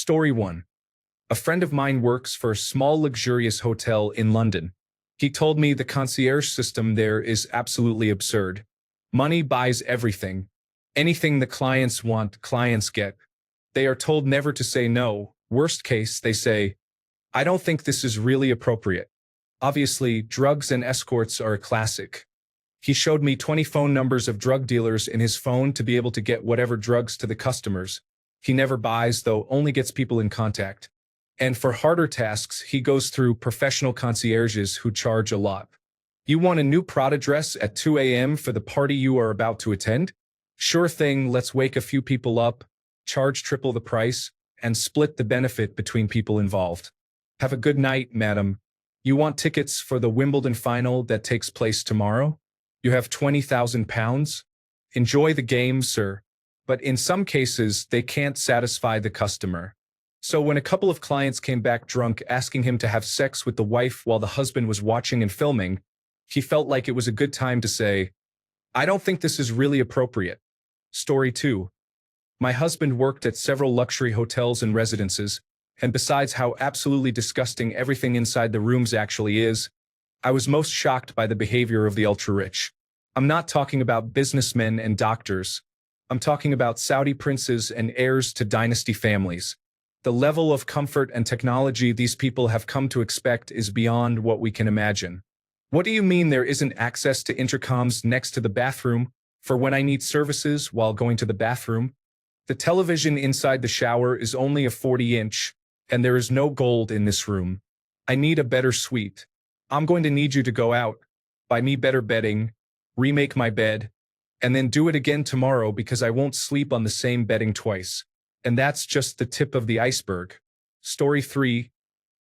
Story 1. A friend of mine works for a small luxurious hotel in London. He told me the concierge system there is absolutely absurd. Money buys everything. Anything the clients want, clients get. They are told never to say no. Worst case, they say, "I don't think this is really appropriate." Obviously, drugs and escorts are a classic. He showed me 20 phone numbers of drug dealers in his phone to be able to get whatever drugs to the customers. He never buys, though, only gets people in contact. And for harder tasks, he goes through professional concierges who charge a lot. You want a new Prada dress at 2 a.m. for the party you are about to attend? Sure thing, let's wake a few people up, charge triple the price, and split the benefit between people involved. Have a good night, madam. You want tickets for the Wimbledon final that takes place tomorrow? You have £20,000? Enjoy the game, sir. But in some cases, they can't satisfy the customer. So when a couple of clients came back drunk asking him to have sex with the wife while the husband was watching and filming, he felt like it was a good time to say, "I don't think this is really appropriate." Story 2. My husband worked at several luxury hotels and residences, and besides how absolutely disgusting everything inside the rooms actually is, I was most shocked by the behavior of the ultra-rich. I'm not talking about businessmen and doctors. I'm talking about Saudi princes and heirs to dynasty families. The level of comfort and technology these people have come to expect is beyond what we can imagine. What do you mean there isn't access to intercoms next to the bathroom for when I need services while going to the bathroom? The television inside the shower is only a 40-inch, and there is no gold in this room. I need a better suite. I'm going to need you to go out, buy me better bedding, remake my bed, and then do it again tomorrow because I won't sleep on the same bedding twice. And that's just the tip of the iceberg. Story 3.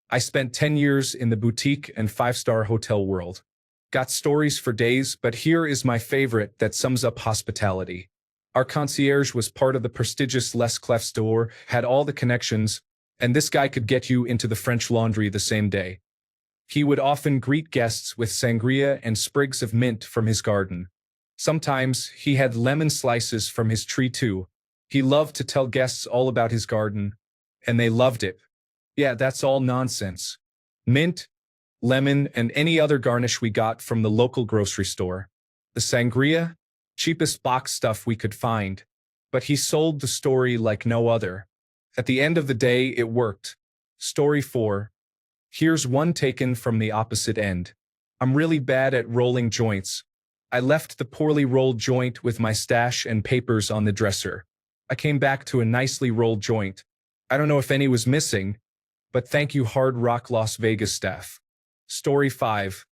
I spent 10 years in the boutique and five-star hotel world. Got stories for days, but here is my favorite that sums up hospitality. Our concierge was part of the prestigious Les Clefs store, had all the connections, and this guy could get you into the French Laundry the same day. He would often greet guests with sangria and sprigs of mint from his garden. Sometimes he had lemon slices from his tree too. He loved to tell guests all about his garden, and they loved it. Yeah, that's all nonsense. Mint, lemon, and any other garnish we got from the local grocery store. The sangria? Cheapest box stuff we could find. But he sold the story like no other. At the end of the day, it worked. Story 4. Here's one taken from the opposite end. I'm really bad at rolling joints. I left the poorly rolled joint with my stash and papers on the dresser. I came back to a nicely rolled joint. I don't know if any was missing, but thank you Hard Rock Las Vegas staff. Story 5.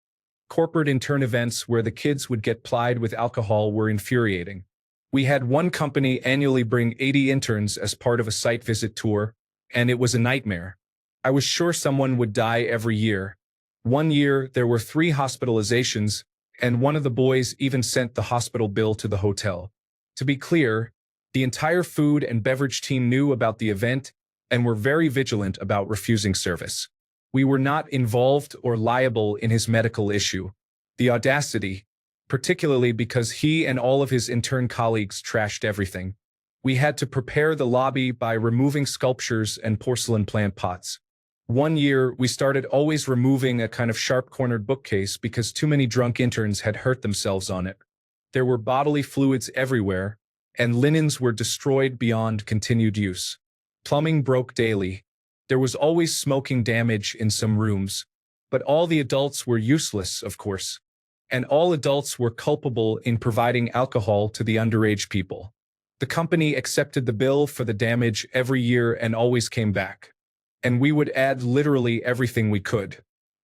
Corporate intern events where the kids would get plied with alcohol were infuriating. We had one company annually bring 80 interns as part of a site visit tour, and it was a nightmare. I was sure someone would die every year. One year, there were 3 hospitalizations, and one of the boys even sent the hospital bill to the hotel. To be clear, the entire food and beverage team knew about the event and were very vigilant about refusing service. We were not involved or liable in his medical issue. The audacity, particularly because he and all of his intern colleagues trashed everything. We had to prepare the lobby by removing sculptures and porcelain plant pots. One year, we started always removing a kind of sharp-cornered bookcase because too many drunk interns had hurt themselves on it. There were bodily fluids everywhere, and linens were destroyed beyond continued use. Plumbing broke daily. There was always smoking damage in some rooms. But all the adults were useless, of course. And all adults were culpable in providing alcohol to the underage people. The company accepted the bill for the damage every year and always came back. And we would add literally everything we could.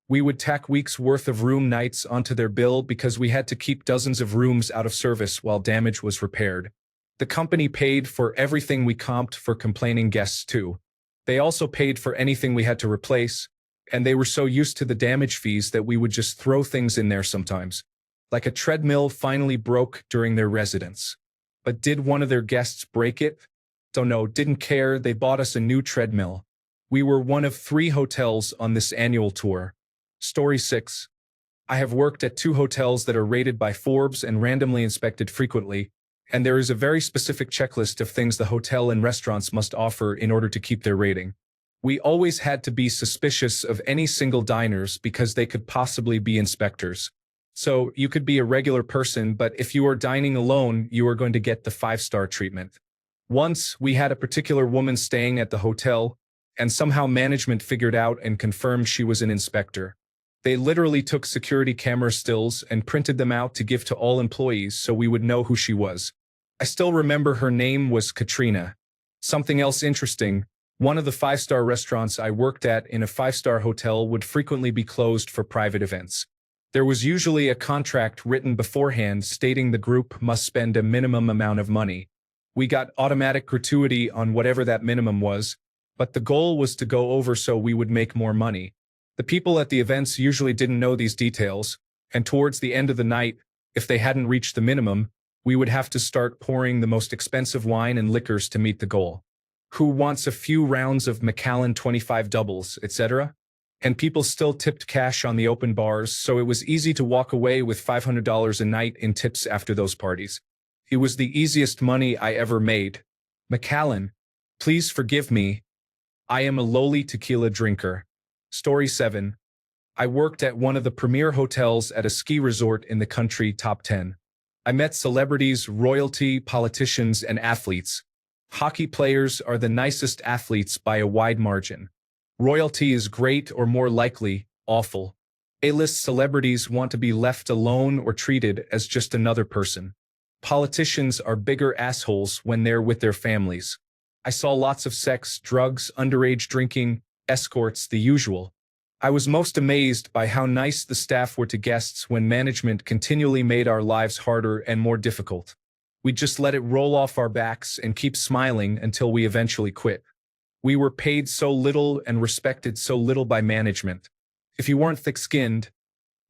We would tack weeks' worth of room nights onto their bill because we had to keep dozens of rooms out of service while damage was repaired. The company paid for everything we comped for complaining guests too. They also paid for anything we had to replace, and they were so used to the damage fees that we would just throw things in there sometimes. Like a treadmill finally broke during their residence. But did one of their guests break it? Don't know, didn't care, they bought us a new treadmill. We were one of 3 hotels on this annual tour. Story 6. I have worked at 2 hotels that are rated by Forbes and randomly inspected frequently, And there is a very specific checklist of things the hotel and restaurants must offer in order to keep their rating. We always had to be suspicious of any single diners because they could possibly be inspectors. So you could be a regular person, but if you are dining alone, you are going to get the 5-star treatment. Once, we had a particular woman staying at the hotel, and somehow management figured out and confirmed she was an inspector. They literally took security camera stills and printed them out to give to all employees so we would know who she was. I still remember her name was Katrina. Something else interesting, one of the 5-star restaurants I worked at in a 5-star hotel would frequently be closed for private events. There was usually a contract written beforehand stating the group must spend a minimum amount of money. We got automatic gratuity on whatever that minimum was, but the goal was to go over so we would make more money. The people at the events usually didn't know these details, and towards the end of the night, if they hadn't reached the minimum, we would have to start pouring the most expensive wine and liquors to meet the goal. Who wants a few rounds of Macallan 25 doubles, etc.? And people still tipped cash on the open bars, so it was easy to walk away with $500 a night in tips after those parties. It was the easiest money I ever made. Macallan, please forgive me. I am a lowly tequila drinker. Story 7. I worked at one of the premier hotels at a ski resort in the country, top 10. I met celebrities, royalty, politicians, and athletes. Hockey players are the nicest athletes by a wide margin. Royalty is great or more likely, awful. A-list celebrities want to be left alone or treated as just another person. Politicians are bigger assholes when they're with their families. I saw lots of sex, drugs, underage drinking, escorts, the usual. I was most amazed by how nice the staff were to guests when management continually made our lives harder and more difficult. We just let it roll off our backs and keep smiling until we eventually quit. We were paid so little and respected so little by management. If you weren't thick-skinned,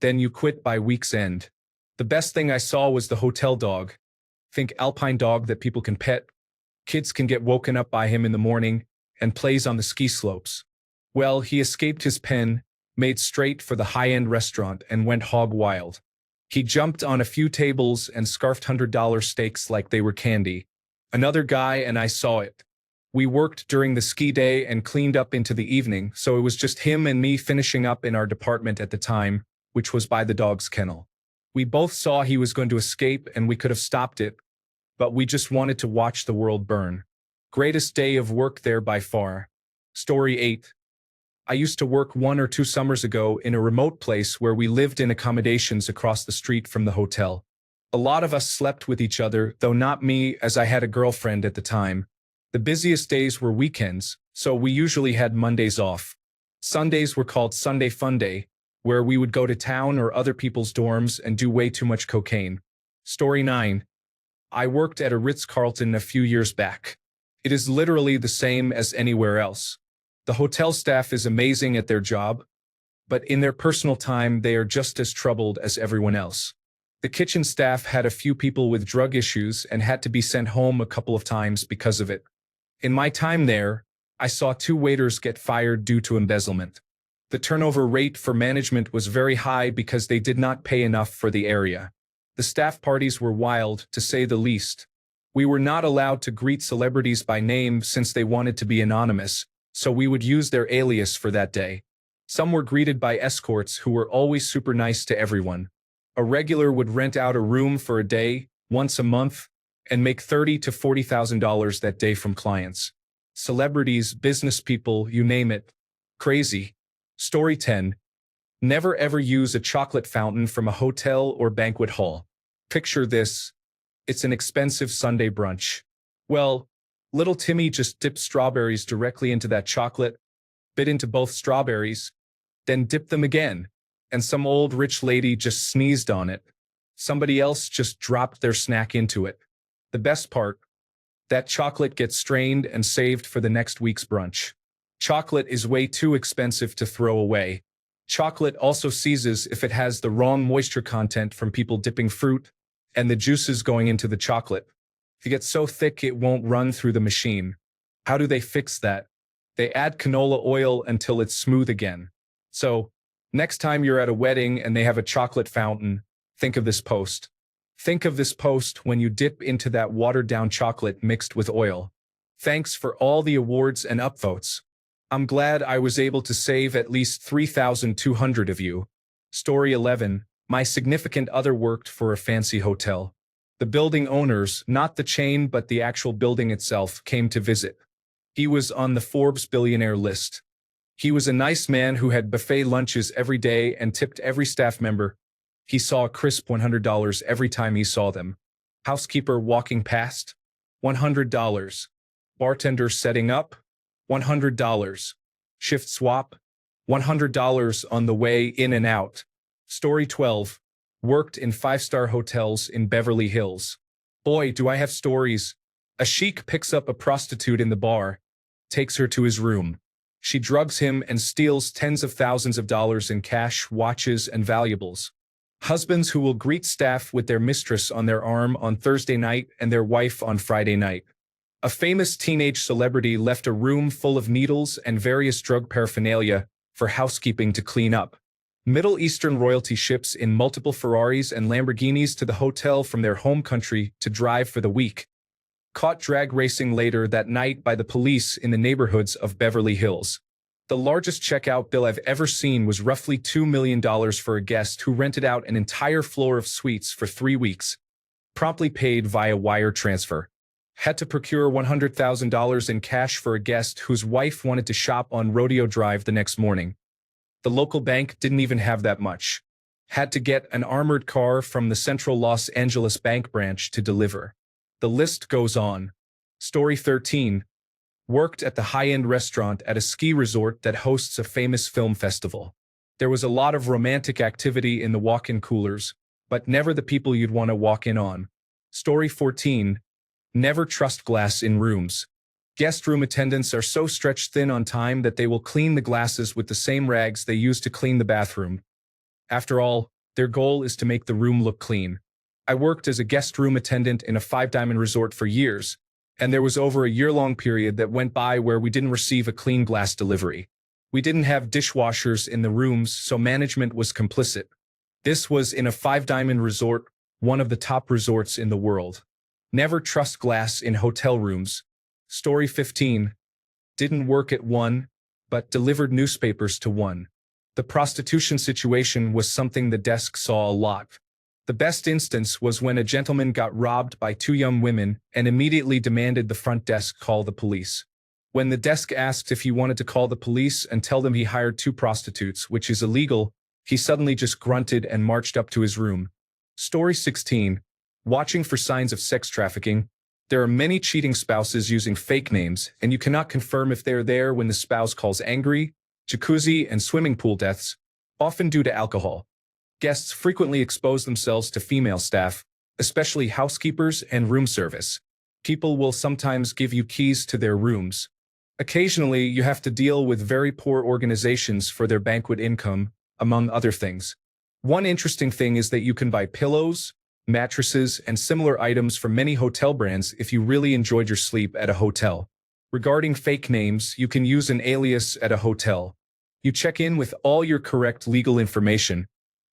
then you quit by week's end. The best thing I saw was the hotel dog. Think alpine dog that people can pet. Kids can get woken up by him in the morning and plays on the ski slopes. Well, he escaped his pen, made straight for the high-end restaurant, and went hog wild. He jumped on a few tables and scarfed $100 steaks like they were candy. Another guy and I saw it. We worked during the ski day and cleaned up into the evening, so it was just him and me finishing up in our department at the time, which was by the dog's kennel. We both saw he was going to escape and we could have stopped it, but we just wanted to watch the world burn. Greatest day of work there by far. Story 8. I used to work 1 or 2 summers ago in a remote place where we lived in accommodations across the street from the hotel. A lot of us slept with each other, though not me, as I had a girlfriend at the time. The busiest days were weekends, so we usually had Mondays off. Sundays were called Sunday Fun Day, where we would go to town or other people's dorms and do way too much cocaine. Story 9. I worked at a Ritz-Carlton a few years back. It is literally the same as anywhere else. The hotel staff is amazing at their job, but in their personal time they are just as troubled as everyone else. The kitchen staff had a few people with drug issues and had to be sent home a couple of times because of it. In my time there, I saw 2 waiters get fired due to embezzlement. The turnover rate for management was very high because they did not pay enough for the area. The staff parties were wild, to say the least. We were not allowed to greet celebrities by name since they wanted to be anonymous, so we would use their alias for that day. Some were greeted by escorts who were always super nice to everyone. A regular would rent out a room for a day, once a month, and make $30,000 to $40,000 that day from clients. Celebrities, business people, you name it. Crazy. Story 10. Never ever use a chocolate fountain from a hotel or banquet hall. Picture this. It's an expensive Sunday brunch. Well, little Timmy just dipped strawberries directly into that chocolate, bit into both strawberries, then dipped them again, and some old rich lady just sneezed on it. Somebody else just dropped their snack into it. The best part, that chocolate gets strained and saved for the next week's brunch. Chocolate is way too expensive to throw away. Chocolate also seizes if it has the wrong moisture content from people dipping fruit and the juices going into the chocolate. It gets so thick it won't run through the machine. How do they fix that? They add canola oil until it's smooth again. So, next time you're at a wedding and they have a chocolate fountain, think of this post. Think of this post when you dip into that watered-down chocolate mixed with oil. Thanks for all the awards and upvotes. I'm glad I was able to save at least 3,200 of you. Story 11. My significant other worked for a fancy hotel. The building owners, not the chain but the actual building itself, came to visit. He was on the Forbes billionaire list. He was a nice man who had buffet lunches every day and tipped every staff member. He saw a crisp $100 every time he saw them. Housekeeper walking past? $100. Bartender setting up? $100. Shift swap? $100 on the way in and out. Story 12. Worked in 5-star hotels in Beverly Hills. Boy, do I have stories. A sheik picks up a prostitute in the bar, takes her to his room. She drugs him and steals tens of thousands of dollars in cash, watches, and valuables. Husbands who will greet staff with their mistress on their arm on Thursday night and their wife on Friday night. A famous teenage celebrity left a room full of needles and various drug paraphernalia for housekeeping to clean up. Middle Eastern royalty ships in multiple Ferraris and Lamborghinis to the hotel from their home country to drive for the week. Caught drag racing later that night by the police in the neighborhoods of Beverly Hills. The largest checkout bill I've ever seen was roughly $2 million for a guest who rented out an entire floor of suites for 3 weeks. Promptly paid via wire transfer. Had to procure $100,000 in cash for a guest whose wife wanted to shop on Rodeo Drive the next morning. The local bank didn't even have that much. Had to get an armored car from the Central Los Angeles Bank branch to deliver. The list goes on. Story 13. Worked at the high-end restaurant at a ski resort that hosts a famous film festival. There was a lot of romantic activity in the walk-in coolers, but never the people you'd want to walk in on. Story 14. Never trust glass in rooms. Guest room attendants are so stretched thin on time that they will clean the glasses with the same rags they use to clean the bathroom. After all, their goal is to make the room look clean. I worked as a guest room attendant in a 5-diamond resort for years, and there was over a year-long period that went by where we didn't receive a clean glass delivery. We didn't have dishwashers in the rooms, so management was complicit. This was in a 5-diamond resort, one of the top resorts in the world. Never trust glass in hotel rooms. Story 15. Didn't work at one, but delivered newspapers to one. The prostitution situation was something the desk saw a lot. The best instance was when a gentleman got robbed by 2 young women and immediately demanded the front desk call the police. When the desk asked if he wanted to call the police and tell them he hired 2 prostitutes, which is illegal, he suddenly just grunted and marched up to his room. Story 16. Watching for signs of sex trafficking. There are many cheating spouses using fake names, and you cannot confirm if they're there when the spouse calls angry, jacuzzi, and swimming pool deaths, often due to alcohol. Guests frequently expose themselves to female staff, especially housekeepers and room service. People will sometimes give you keys to their rooms. Occasionally, you have to deal with very poor organizations for their banquet income, among other things. One interesting thing is that you can buy pillows, mattresses, and similar items from many hotel brands if you really enjoyed your sleep at a hotel. Regarding fake names, you can use an alias at a hotel. You check in with all your correct legal information,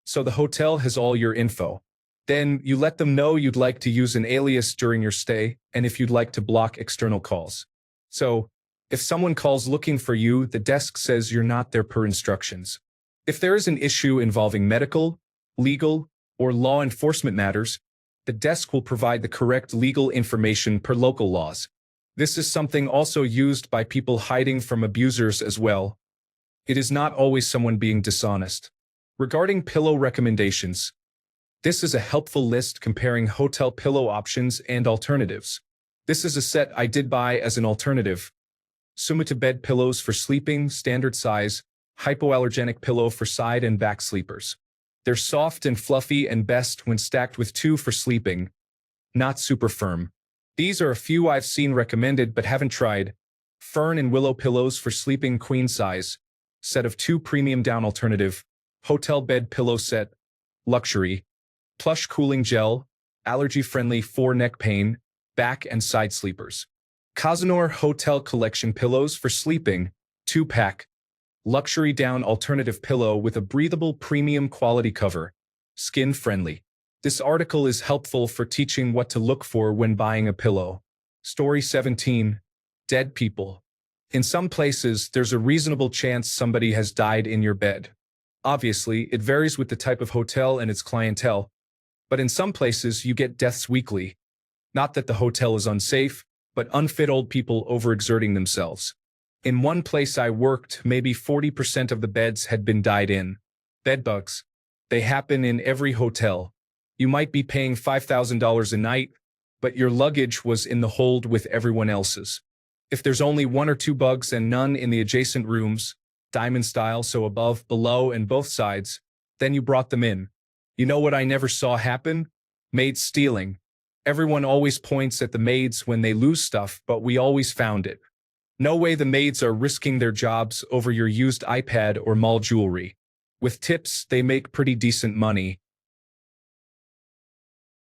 so the hotel has all your info. Then you let them know you'd like to use an alias during your stay and if you'd like to block external calls. So, if someone calls looking for you, the desk says you're not there per instructions. If there is an issue involving medical, legal, or law enforcement matters, the desk will provide the correct legal information per local laws. This is something also used by people hiding from abusers as well. It is not always someone being dishonest. Regarding pillow recommendations, this is a helpful list comparing hotel pillow options and alternatives. This is a set I did buy as an alternative. Sumita bed pillows for sleeping, standard size, hypoallergenic pillow for side and back sleepers. They're soft and fluffy and best when stacked with 2 for sleeping. Not super firm. These are a few I've seen recommended but haven't tried. Fern and willow pillows for sleeping, queen size. Set of 2 premium down alternative. Hotel bed pillow set. Luxury. Plush cooling gel. Allergy-friendly for neck pain, back and side sleepers. Kazanor Hotel Collection pillows for sleeping. 2-pack. Luxury down alternative pillow with a breathable premium quality cover. Skin friendly. This article is helpful for teaching what to look for when buying a pillow. Story 17. Dead people. In some places, there's a reasonable chance somebody has died in your bed. Obviously, it varies with the type of hotel and its clientele, but in some places you get deaths weekly. Not that the hotel is unsafe, but unfit old people overexerting themselves. In one place I worked, maybe 40% of the beds had been died in. Bedbugs. They happen in every hotel. You might be paying $5,000 a night, but your luggage was in the hold with everyone else's. If there's only one or two bugs and none in the adjacent rooms, diamond style, so above, below, and both sides, then you brought them in. You know what I never saw happen? Maids stealing. Everyone always points at the maids when they lose stuff, but we always found it. No way the maids are risking their jobs over your used iPad or mall jewelry. With tips, they make pretty decent money,